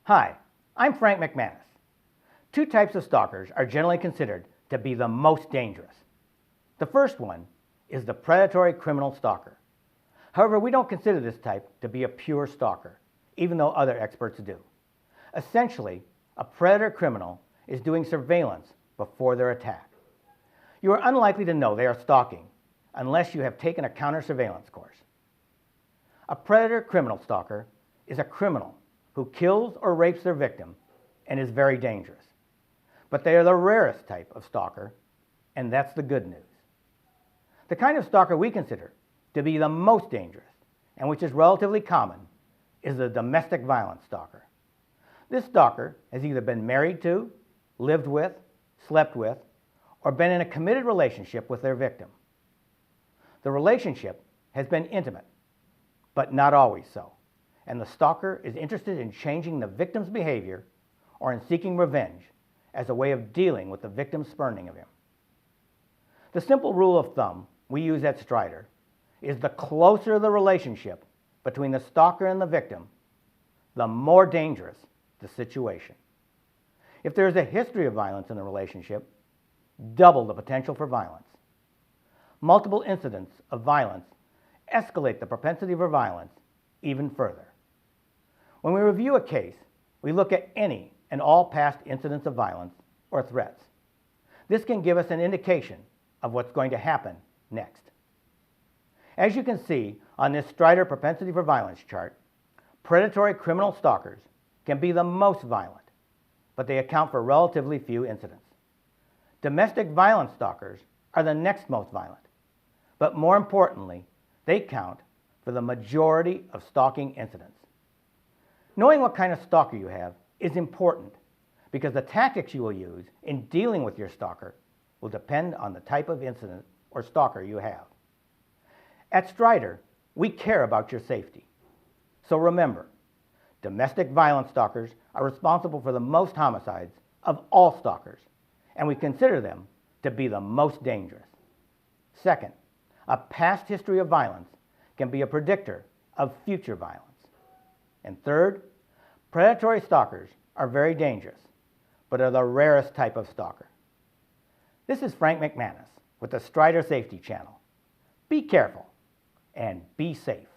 Hi, I'm Frank McManus. Two types of stalkers are generally considered to be the most dangerous. The first one is the predatory criminal stalker. However, we don't consider this type to be a pure stalker, even though other experts do. Essentially, a predator criminal is doing surveillance before their attack. You are unlikely to know they are stalking unless you have taken a counter-surveillance course. A predator criminal stalker is a criminal who kills or rapes their victim and is very dangerous. But they are the rarest type of stalker, and that's the good news. The kind of stalker we consider to be the most dangerous, and which is relatively common, is the domestic violence stalker. This stalker has either been married to, lived with, slept with, or been in a committed relationship with their victim. The relationship has been intimate, but not always so, and the stalker is interested in changing the victim's behavior or in seeking revenge as a way of dealing with the victim's spurning of him. The simple rule of thumb we use at Strider is the closer the relationship between the stalker and the victim, the more dangerous the situation. If there is a history of violence in the relationship, double the potential for violence. Multiple incidents of violence escalate the propensity for violence even further. When we review a case, we look at any and all past incidents of violence or threats. This can give us an indication of what's going to happen next. As you can see on this Strider propensity for violence chart, predatory criminal stalkers can be the most violent, but they account for relatively few incidents. Domestic violence stalkers are the next most violent, but more importantly, they count for the majority of stalking incidents. Knowing what kind of stalker you have is important because the tactics you will use in dealing with your stalker will depend on the type of incident or stalker you have. At Strider, we care about your safety. So remember, domestic violence stalkers are responsible for the most homicides of all stalkers, and we consider them to be the most dangerous. Second, a past history of violence can be a predictor of future violence. And third, predatory stalkers are very dangerous, but are the rarest type of stalker. This is Frank McManus with the StriderSafety channel. Be careful and be safe.